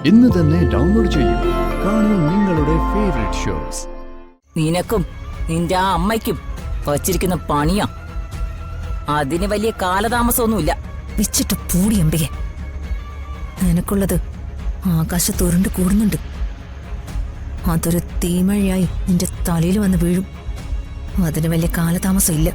ഇന്ന് തന്നെ ഡൗൺലോഡ് ചെയ്യൂ. കാണൂ നിങ്ങളുടെ ഫേവറേറ്റ് ഷോസ്. നിനക്കും നിന്റെ ആ അമ്മയ്ക്കും വച്ചിരിക്കുന്ന പണിയാ. അതിന് വലിയ കാലതാമസമൊന്നുമില്ല. വെച്ചിട്ട് പൂടി അമ്പികെ. നിനക്കുള്ളത് ആകാശത്ത് ഉരുണ്ട് കൂടുന്നുണ്ട്. അതൊരു തീമഴയായി നിന്റെ തലയിൽ വന്ന് വീഴും. അതിന് വലിയ കാലതാമസം ഇല്ല.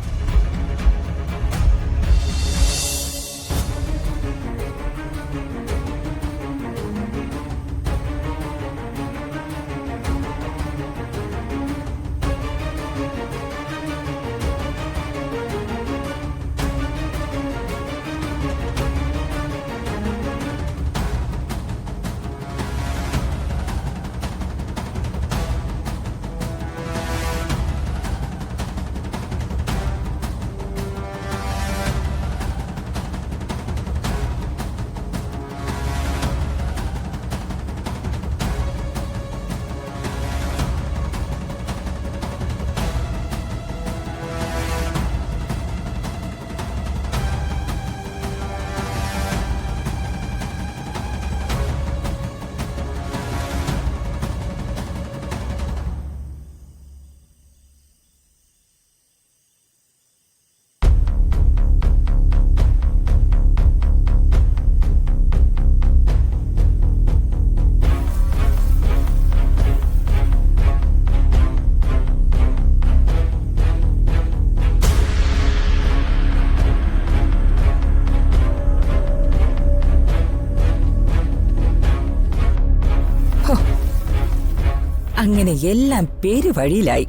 അങ്ങനെ എല്ലാം പേര് വഴിയിലായി.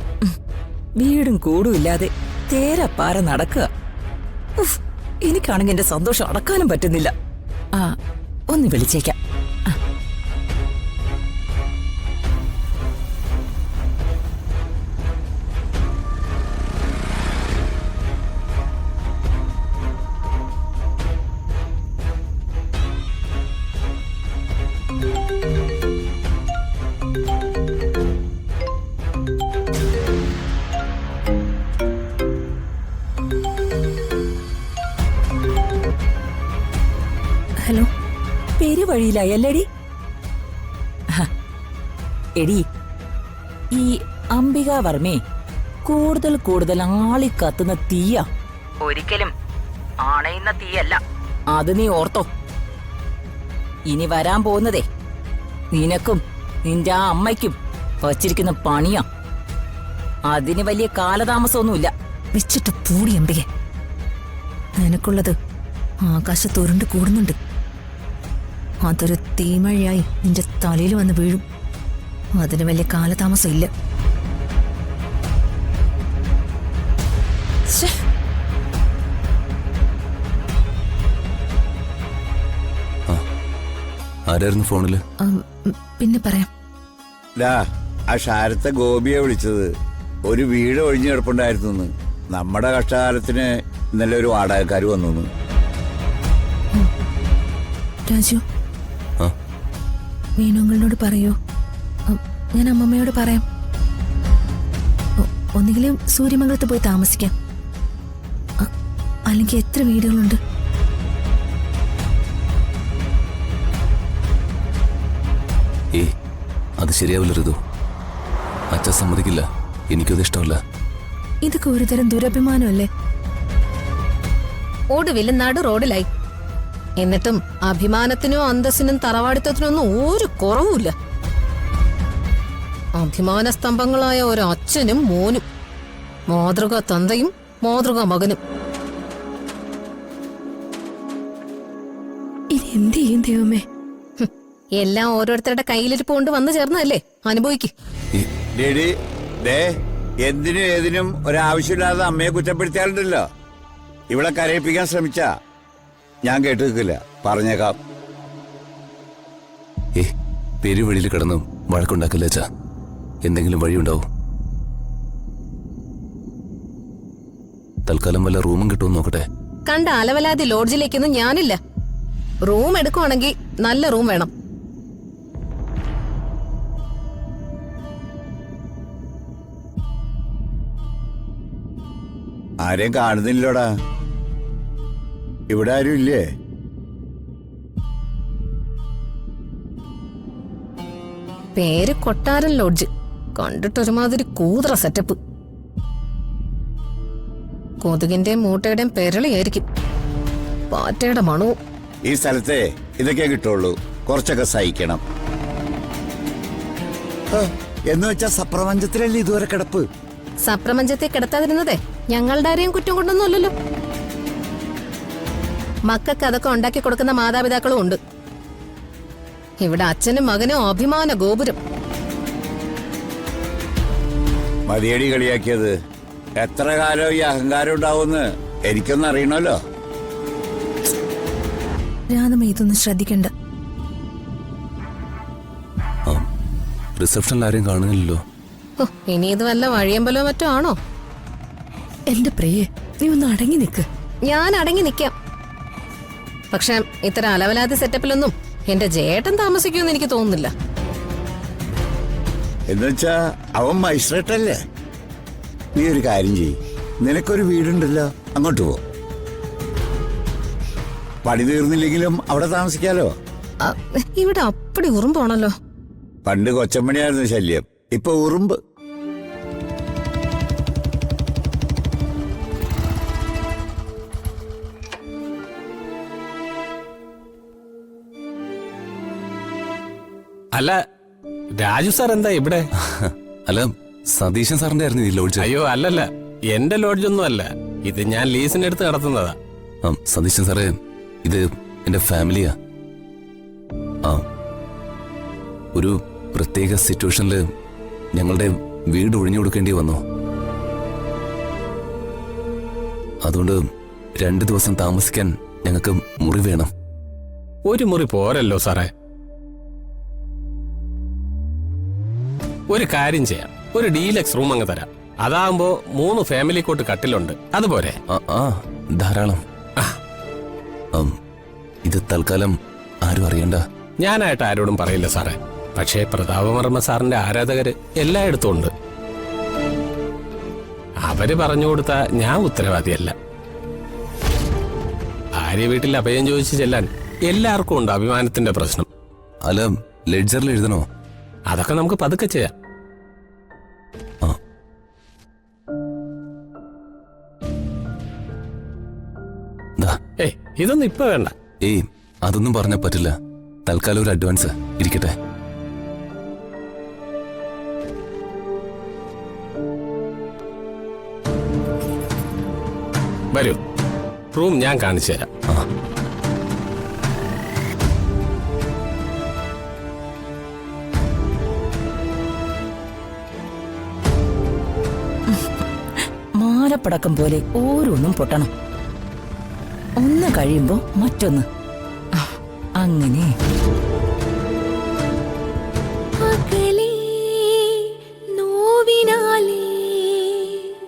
വീടും കൂടുമില്ലാതെ തേരപ്പാറ നടക്കുക. എനിക്കാണെങ്കിൽ എന്റെ സന്തോഷം അടക്കാനും പറ്റുന്നില്ല. ഒന്ന് വിളിച്ചേക്കാം. ഹലോ, പേര് വഴിയിലായല്ലേടി? എടി, ഈ അംബികാവർമ്മേ കൂടുതൽ കൂടുതൽ ആളിക്കത്തുന്ന തീയ, ഒരിക്കലും ആണയുന്ന തീയല്ല. അത് നീ ഓർത്തോ. ഇനി വരാൻ പോകുന്നതേ നിനക്കും നിന്റെ ആ അമ്മയ്ക്കും വച്ചിരിക്കുന്ന പണിയാ. അതിന് വലിയ കാലതാമസമൊന്നുമില്ല. വെച്ചിട്ട് പൂടി അമ്പികെ. നിനക്കുള്ളത് ആകാശത്ത് ഉരുണ്ട് കൂടുന്നുണ്ട്. അതൊരു തീമഴയായി നിന്റെ തലയിൽ വന്ന് വീഴും. അതിന് വലിയ കാലതാമസം ഇല്ല. ആരായിരുന്നു ഫോണില്? പിന്നെ പറയാം. ആ ഷാരത്തെ ഗോപിയെ വിളിച്ചത്. ഒരു വീട് ഒഴിഞ്ഞു കിടപ്പുണ്ടായിരുന്നു. നമ്മുടെ കഷ്ടകാലത്തിന് ഇന്നലെ ഒരു വാടകക്കാർ വന്നു. രാജു, മീനുങ്ങളോട് പറയോ? ഞാൻ അമ്മമ്മയോട് പറയാം. ഒന്നുകിലും സൂര്യമംഗലത്ത് പോയി താമസിക്കാം. അല്ലെങ്കിൽ എത്ര വീടുകളുണ്ട്? അത് ശരിയാവില്ല ഋതു. അച്ഛൻ സമ്മതിക്കില്ല. എനിക്കത് ഇഷ്ടമല്ല. ഇതൊക്കെ ഒരുതരം ദുരഭിമാനമല്ലേ? ഒടുവിൽ നടു റോഡിലായി. എന്നിട്ടും അഭിമാനത്തിനോ അന്തസ്സിനും തറവാടിത്തത്തിനൊന്നും ഒരു കുറവുമില്ല. അഭിമാന സ്തംഭങ്ങളായ ഒരു അച്ഛനും മോനും, മാതൃകാ തന്തയും മാതൃകാ മകനും. ഇനി എന്ത് ചെയ്യും ദൈവമേ? എല്ലാം ഓരോരുത്തരുടെ കയ്യിലിരിപ്പ് കൊണ്ട് വന്നു ചേർന്നതല്ലേ, അനുഭവിക്ക്. എന്തിനും ഏതിനും ഒരാവശ്യമില്ലാതെ അമ്മയെ കുറ്റപ്പെടുത്തിയാലുണ്ടല്ലോ. ഇവളെ കരയിപ്പിക്കാൻ ശ്രമിച്ചാ ഞാൻ കേട്ടു നിൽക്കില്ല. പറഞ്ഞേക്കാം. പെരുവഴിയിൽ കിടന്നും വഴക്കുണ്ടാക്കില്ല അച്ഛാ. എന്തെങ്കിലും വഴിയുണ്ടാവും. തൽക്കാലം വല്ല റൂമും കിട്ടുമെന്ന് നോക്കട്ടെ. കണ്ട അലവലാതി ലോഡ്ജിലേക്കൊന്നും ഞാനില്ല. റൂം എടുക്കുവാണെങ്കിൽ നല്ല റൂം വേണം. ആരെയും കാണുന്നില്ലോടാ. ഇവിടെ ആരും ഇല്ലേ? പേര് കൊട്ടാരൻ ലോഡ്ജ്. കണ്ടിട്ടൊരുമാതിരി കൂതറ സെറ്റപ്പ്. കൊതുകിന്റെ മൂട്ടയുടെയും പെരളിയായിരിക്കും. പാറ്റയുടെ മണവും. ഈ സ്ഥലത്തെ ഇതൊക്കെ കിട്ടുള്ളൂ. കുറച്ചൊക്കെ സഹിക്കണം. എന്ന് വെച്ചാ സപ്രപഞ്ചത്തിലല്ലേ ഇതുവരെ കിടപ്പ്. സപ്രപഞ്ചത്തെ കിടത്താതിരുന്നതേ ഞങ്ങളുടെ ആരെയും കുറ്റം കൊണ്ടൊന്നുമല്ലല്ലോ. മക്കൾക്ക് അതൊക്കെ ഉണ്ടാക്കി കൊടുക്കുന്ന മാതാപിതാക്കളും ഉണ്ട്. ഇവിടെ അച്ഛനും മകനും അഭിമാന ഗോപുരം. മതിയടി കളിയാക്കിയത്. എത്ര കാലം ഈ അഹങ്കാരം ഉണ്ടാവുമെന്ന് എനിക്കൊന്നും അറിയണമല്ലോ. രാധമ്മ ഇതൊന്നും ശ്രദ്ധിക്കണ്ട. റിസപ്ഷനിൽ ആരെയും കാണുന്നില്ലല്ലോ. ഇനി ഇത് വല്ല വഴിയമ്പലോ മറ്റോ ആണോ? എന്റെ പ്രിയെ, നീ ഒന്ന് അടങ്ങി നിക്ക്. ഞാൻ അടങ്ങി നിൽക്കാം. പക്ഷെ ഇത്തരം അലവലാതി സെറ്റപ്പിലൊന്നും എന്റെ ജേട്ടൻ താമസിക്കുമെന്ന് എനിക്ക് തോന്നുന്നില്ല. എന്നുവെച്ചാ അവൻ മജിസ്ട്രേറ്റല്ലേ. നീ ഒരു കാര്യം ചെയ്യ്. നിനക്കൊരു വീടുണ്ടല്ലോ, അങ്ങോട്ട് പോ. പണി തീർന്നില്ലെങ്കിലും അവിടെ താമസിക്കാലോ. ഇവിടെ അപ്പടി ഉറുമ്പാണല്ലോ. പണ്ട് കൊച്ചമ്മണിയായിരുന്നു ശല്യം, ഇപ്പൊ ഉറുമ്പ്. അല്ല, രാജു സാർ എന്താ ഇവിടെ? അല്ല, സതീശൻ സാറിന്റെ ആയിരുന്നു ഈ ലോഡ്ജ്. അയ്യോ അല്ലല്ല, എന്റെ ലോഡ്ജൊന്നും അല്ല. ഇത് ഞാൻ ലീസിനെടുത്ത് നടത്തുന്നതാ. സതീശൻ സാറേ, ഇത് എന്റെ ഫാമിലിയാ. ഒരു പ്രത്യേക സിറ്റുവേഷനില് ഞങ്ങളുടെ വീട് ഒഴിഞ്ഞു കൊടുക്കേണ്ടി വന്നു. അതുകൊണ്ട് 2 ദിവസം താമസിക്കാൻ ഞങ്ങൾക്ക് മുറി വേണം. ഒരു മുറി പോരല്ലോ സാറേ. ഒരു കാര്യം ചെയ്യാം, ഒരു ഡീലക്സ് റൂം അങ്ങ് തരാം. അതാകുമ്പോ 3 ഫാമിലി കോട്ട് കട്ടിലുണ്ട്. അതുപോലെ ധാരാളം. ഇത് തൽക്കാലം ആരും അറിയണ്ട. ഞാനായിട്ട് ആരോടും പറയില്ല സാറേ. പക്ഷേ പ്രതാപവർമ്മ സാറിന്റെ ആരാധകര് എല്ലായിടത്തും ഉണ്ട്. അവര് പറഞ്ഞു കൊടുത്താ ഞാൻ ഉത്തരവാദിയല്ല. ഭാര്യ വീട്ടിൽ അഭയം ചോദിച്ചു ചെല്ലാൻ എല്ലാവർക്കും ഉണ്ട് അഭിമാനത്തിന്റെ പ്രശ്നം. അല്ല, ലെഡ്ജറിൽ എഴുതണോ? അതൊക്കെ നമുക്ക് പതുക്കെ ചെയ്യാം. ഏയ്, ഇതൊന്നും ഇപ്പൊ വേണ്ട. ഏയ്, അതൊന്നും പറഞ്ഞാൽ പറ്റില്ല. തൽക്കാലം ഒരു അഡ്വാൻസ് ഇരിക്കട്ടെ. വരൂ, റൂം ഞാൻ കാണിച്ചു തരാം. മാലപ്പടക്കം പോലെ ഓരോന്നും പൊട്ടണം. ഒന്ന് കഴിയുമ്പോ മറ്റൊന്ന്. അങ്ങനെ